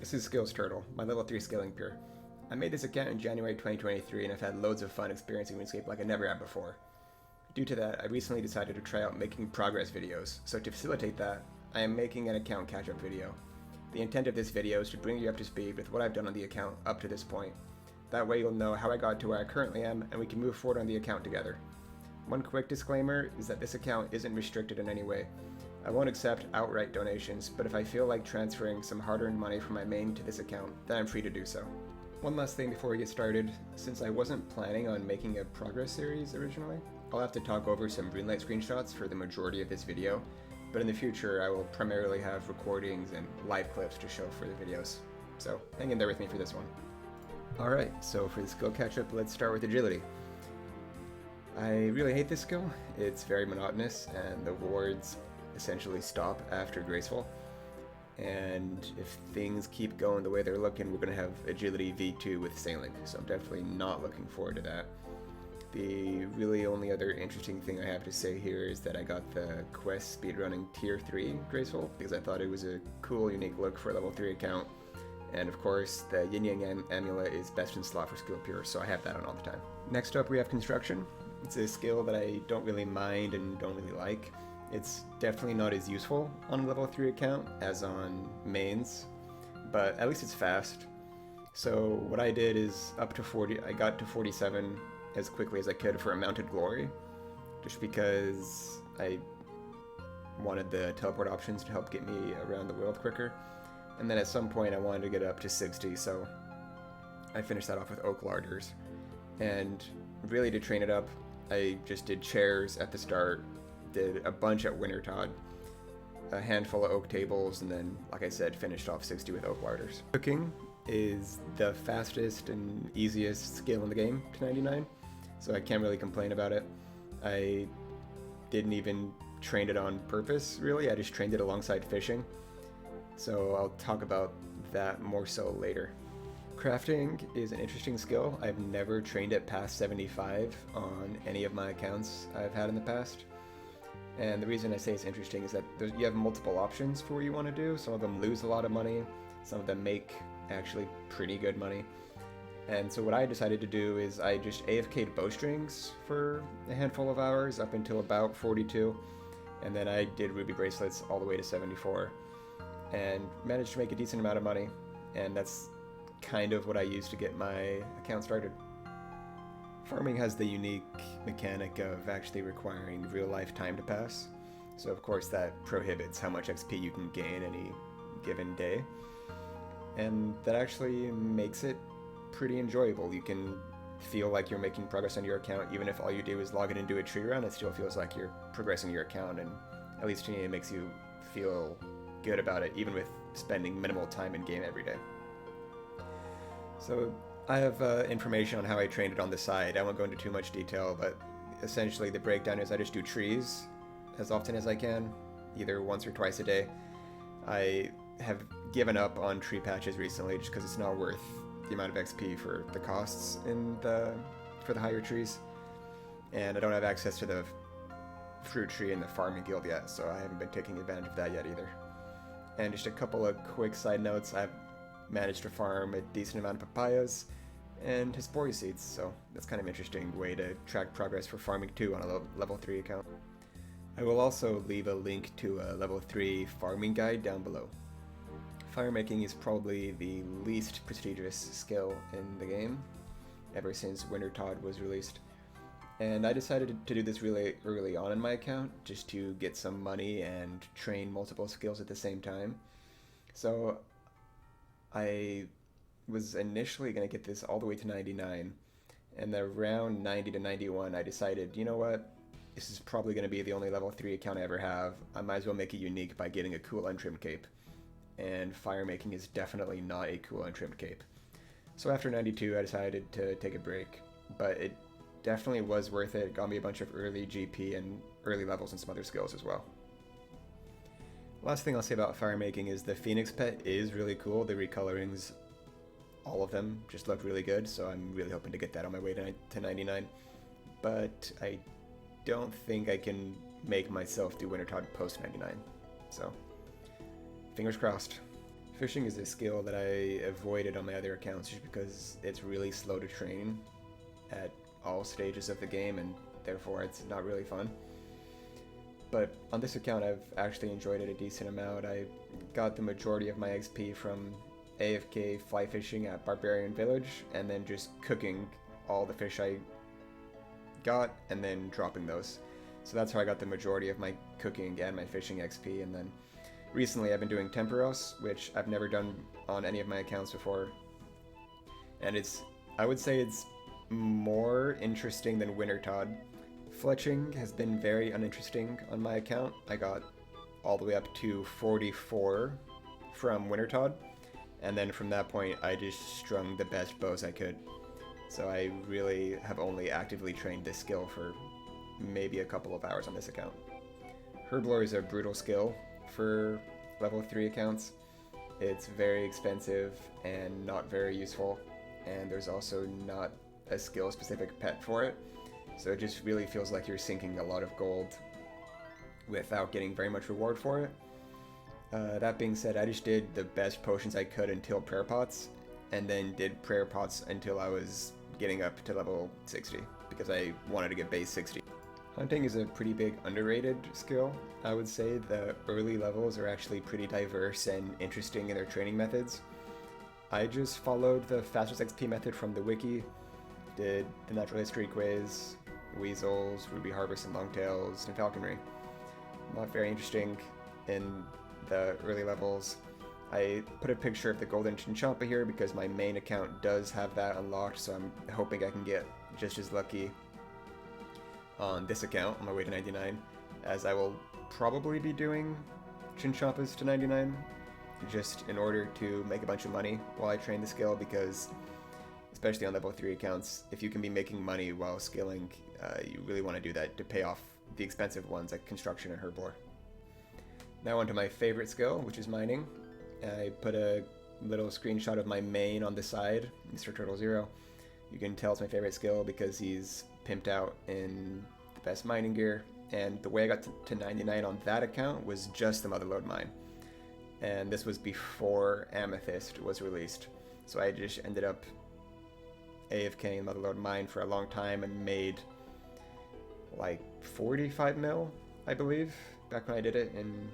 This is Skills Turtle, my level 3 scaling pure. I made this account in January 2023 and I've had loads of fun experiencing RuneScape like I never had before. Due to that, I recently decided to try out making progress videos, so to facilitate that, I am making an account catch-up video. The intent of this video is to bring you up to speed with what I've done on the account up to this point. That way you'll know how I got to where I currently am and we can move forward on the account together. One quick disclaimer is that this account isn't restricted in any way. I won't accept outright donations, but if I feel like transferring some hard-earned money from my main to this account, then I'm free to do so. One last thing before we get started, since I wasn't planning on making a progress series originally, I'll have to talk over some RuneLite screenshots for the majority of this video, but in the future I will primarily have recordings and live clips to show for the videos. So hang in there with me for this one. Alright, so for the skill catch-up, let's start with agility. I really hate this skill. It's very monotonous and the rewards essentially stop after graceful, and if things keep going the way they're looking, we're going to have agility v2 with sailing, so I'm definitely not looking forward to that. The really only other interesting thing I have to say here is that I got the quest speedrunning tier 3 graceful because I thought it was a cool unique look for a level 3 account, and of course the yin yang amulet is best in slot for skill pure, so I have that on all the time. Next up we have construction. It's a skill that I don't really mind and don't really like. It's definitely not as useful on a level 3 account as on mains, but at least it's fast. So what I did is up to 40, I got to 47 as quickly as I could for a mounted glory, just because I wanted the teleport options to help get me around the world quicker. And then at some point I wanted to get up to 60, so I finished that off with oak larders. And really to train it up, I just did chairs at the start, did a bunch at Wintertod, a handful of oak tables, and then, like I said, finished off 60 with oak larders. Cooking is the fastest and easiest skill in the game to 99, so I can't really complain about it. I didn't even train it on purpose, really. I just trained it alongside fishing, so I'll talk about that more so later. Crafting is an interesting skill. I've never trained it past 75 on any of my accounts I've had in the past. And the reason I say it's interesting is that you have multiple options for what you want to do. Some of them lose a lot of money, some of them make actually pretty good money. And so what I decided to do is I just AFK'd bowstrings for a handful of hours up until about 42, and then I did ruby bracelets all the way to 74, and managed to make a decent amount of money, and that's kind of what I used to get my account started. Farming has the unique mechanic of actually requiring real-life time to pass, so of course that prohibits how much XP you can gain any given day, and that actually makes it pretty enjoyable. You can feel like you're making progress on your account even if all you do is log in and do a tree run. It still feels like you're progressing your account, and at least to me it makes you feel good about it even with spending minimal time in game every day. So I have information on how I trained it on the side. I won't go into too much detail, but essentially the breakdown is I just do trees as often as I can, either once or twice a day. I have given up on tree patches recently just because it's not worth the amount of XP for the costs for the higher trees, and I don't have access to the fruit tree in the farming guild yet, so I haven't been taking advantage of that yet either. And just a couple of quick side notes, I've managed to farm a decent amount of papayas and Hesperia seeds, so that's kind of an interesting way to track progress for farming too on a level 3 account. I will also leave a link to a level 3 farming guide down below. Firemaking is probably the least prestigious skill in the game ever since Wintertod was released, and I decided to do this really early on in my account just to get some money and train multiple skills at the same time. So I was initially going to get this all the way to 99, and then around 90 to 91 I decided, you know what, this is probably going to be the only level 3 account I ever have. I might as well make it unique by getting a cool untrimmed cape, and firemaking is definitely not a cool untrimmed cape. So after 92 I decided to take a break, but it definitely was worth it. It got me a bunch of early GP and early levels and some other skills as well. Last thing I'll say about firemaking is the Phoenix pet is really cool. The recolorings, all of them, just look really good, so I'm really hoping to get that on my way to 99. But I don't think I can make myself do Wintertod post 99, so fingers crossed. Fishing is a skill that I avoided on my other accounts just because it's really slow to train at all stages of the game, and therefore it's not really fun. But on this account I've actually enjoyed it a decent amount. I got the majority of my XP from AFK fly fishing at Barbarian Village, and then just cooking all the fish I got and then dropping those. So that's how I got the majority of my cooking and my fishing XP. And then recently I've been doing Temperos, which I've never done on any of my accounts before. And I would say it's more interesting than Wintertod. Fletching has been very uninteresting on my account. I got all the way up to 44 from Wintertod, and then from that point I just strung the best bows I could. So I really have only actively trained this skill for maybe a couple of hours on this account. Herblore is a brutal skill for level 3 accounts. It's very expensive and not very useful, and there's also not a skill specific pet for it. So it just really feels like you're sinking a lot of gold without getting very much reward for it. That being said, I just did the best potions I could until prayer pots, and then did prayer pots until I was getting up to level 60, because I wanted to get base 60. Hunting is a pretty big underrated skill. I would say the early levels are actually pretty diverse and interesting in their training methods. I just followed the fastest XP method from the wiki, did the natural history quiz, weasels, ruby harvest and longtails, and falconry. Not very interesting in the early levels. I put a picture of the golden chinchompa here because my main account does have that unlocked, so I'm hoping I can get just as lucky on this account on my way to 99, as I will probably be doing chinchompas to 99 just in order to make a bunch of money while I train the skill, because especially on level 3 accounts, if you can be making money while skilling, you really want to do that to pay off the expensive ones like construction and herblore. Now onto my favorite skill, which is mining. I put a little screenshot of my main on the side, Mr. Turtle Zero. You can tell it's my favorite skill because he's pimped out in the best mining gear, and the way I got to 99 on that account was just the Motherlode mine. And this was before Amethyst was released, so I just ended up AFKing Motherlode mine for a long time and made like 45 mil, I believe, back when I did it in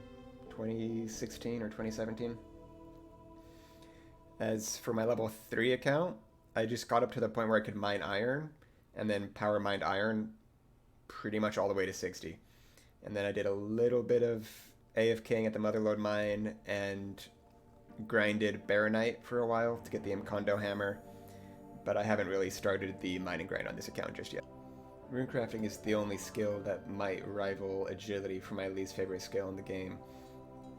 2016 or 2017. As for my level 3 account, I just got up to the point where I could mine iron, and then power mined iron pretty much all the way to 60. And then I did a little bit of AFKing at the Motherlode mine and grinded Baronite for a while to get the Mkondo hammer, but I haven't really started the mining grind on this account just yet. Runecrafting is the only skill that might rival agility for my least favorite skill in the game.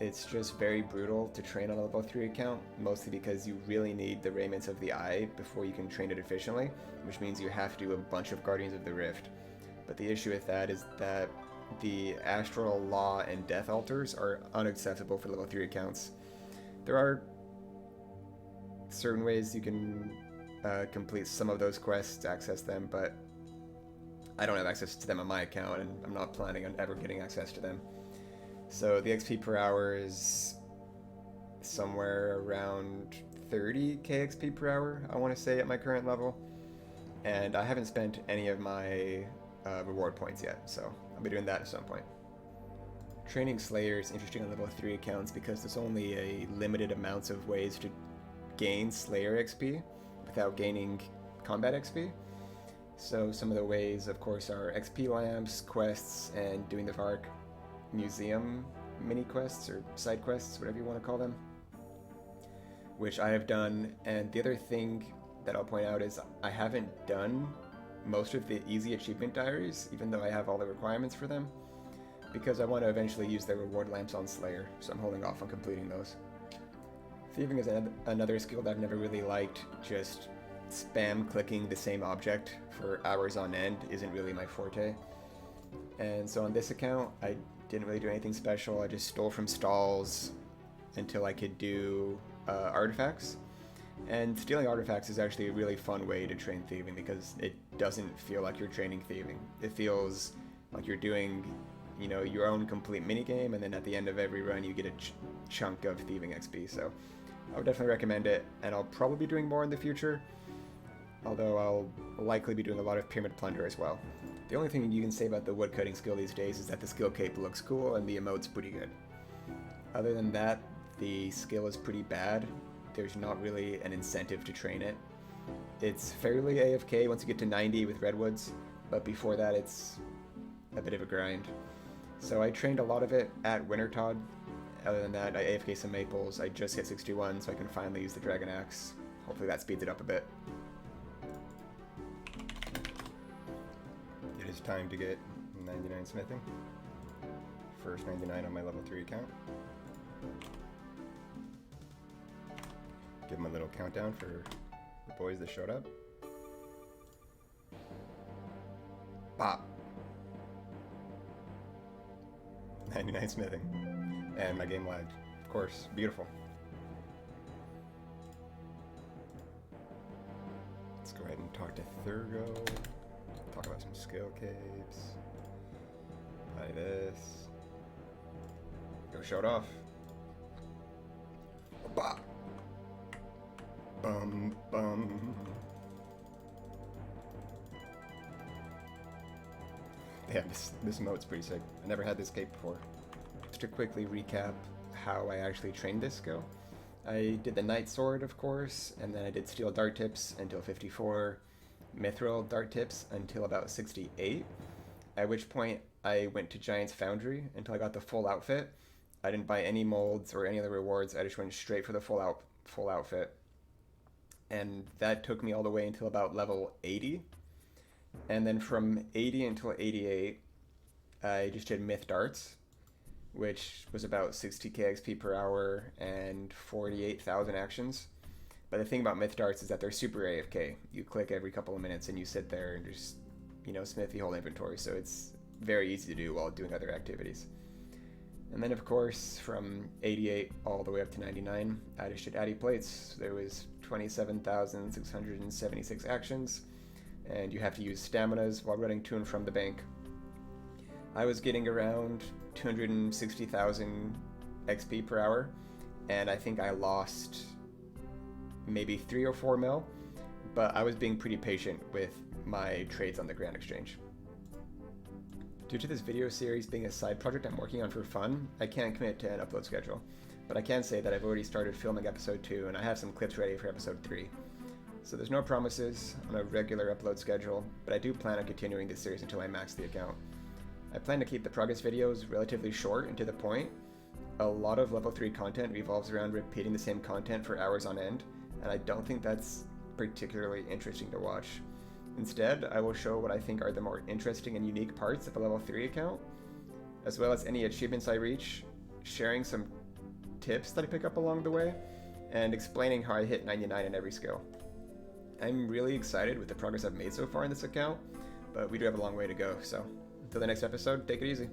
It's just very brutal to train on a level 3 account, mostly because you really need the Raiments of the Eye before you can train it efficiently, which means you have to do a bunch of Guardians of the Rift. But the issue with that is that the Astral Law and Death Altars are unaccessible for level 3 accounts. There are certain ways you can complete some of those quests to access them, but I don't have access to them on my account, and I'm not planning on ever getting access to them. So the XP per hour is somewhere around 30k XP per hour, I want to say, at my current level. And I haven't spent any of my reward points yet, so I'll be doing that at some point. Training Slayer is interesting on level 3 accounts because there's only a limited amounts of ways to gain Slayer XP without gaining combat XP. So some of the ways, of course, are XP lamps, quests, and doing the Vark museum mini quests or side quests, whatever you want to call them, which I have done. And the other thing that I'll point out is I haven't done most of the easy achievement diaries, even though I have all the requirements for them, because I want to eventually use the reward lamps on Slayer, so I'm holding off on completing those. Thieving is another skill that I've never really liked. Just spam clicking the same object for hours on end isn't really my forte. And so on this account, I didn't really do anything special. I just stole from stalls until I could do artifacts. And stealing artifacts is actually a really fun way to train thieving because it doesn't feel like you're training thieving. It feels like you're doing, your own complete minigame, and then at the end of every run you get a chunk of thieving XP. So I would definitely recommend it, and I'll probably be doing more in the future, although I'll likely be doing a lot of Pyramid Plunder as well. The only thing you can say about the woodcutting skill these days is that the SkillScape looks cool and the emote's pretty good. Other than that, the skill is pretty bad. There's not really an incentive to train it. It's fairly AFK once you get to 90 with redwoods, but before that it's a bit of a grind. So I trained a lot of it at Wintertodd. Other than that, I AFK some maples. I just hit 61, so I can finally use the Dragon Axe. Hopefully that speeds it up a bit. It is time to get 99 smithing. First 99 on my level 3 account. Give them a little countdown for the boys that showed up. Pop! 99 smithing. And my game lagged. Of course, beautiful. Let's go ahead and talk to Thurgo. Talk about some SkillScapes. Buy this. Go show it off. Bop! Bum bum. Yeah, this emote's pretty sick. I never had this cape before. Just to quickly recap how I actually trained this skill. I did the Knight Sword, of course, and then I did Steel Dart Tips until 54, Mithril Dart Tips until about 68, at which point I went to Giant's Foundry until I got the full outfit. I didn't buy any molds or any other rewards, I just went straight for the full outfit. And that took me all the way until about level 80. And then from 80 until 88, I just did Myth Darts, which was about 60k XP per hour and 48,000 actions. But the thing about Myth Darts is that they're super AFK. You click every couple of minutes and you sit there and just, smith the whole inventory. So it's very easy to do while doing other activities. And then, of course, from 88 all the way up to 99, I just did Addy Plates. There was 27,676 actions, and you have to use staminas while running to and from the bank. I was getting around 260,000 XP per hour, and I think I lost maybe 3 or 4 mil, but I was being pretty patient with my trades on the Grand Exchange. Due to this video series being a side project I'm working on for fun, I can't commit to an upload schedule, but I can say that I've already started filming episode 2 and I have some clips ready for episode 3. So there's no promises on a regular upload schedule, but I do plan on continuing this series until I max the account. I plan to keep the progress videos relatively short and to the point. A lot of level 3 content revolves around repeating the same content for hours on end, and I don't think that's particularly interesting to watch. Instead, I will show what I think are the more interesting and unique parts of a level 3 account, as well as any achievements I reach, sharing some tips that I pick up along the way, and explaining how I hit 99 in every skill. I'm really excited with the progress I've made so far in this account, but we do have a long way to go, so until the next episode, take it easy.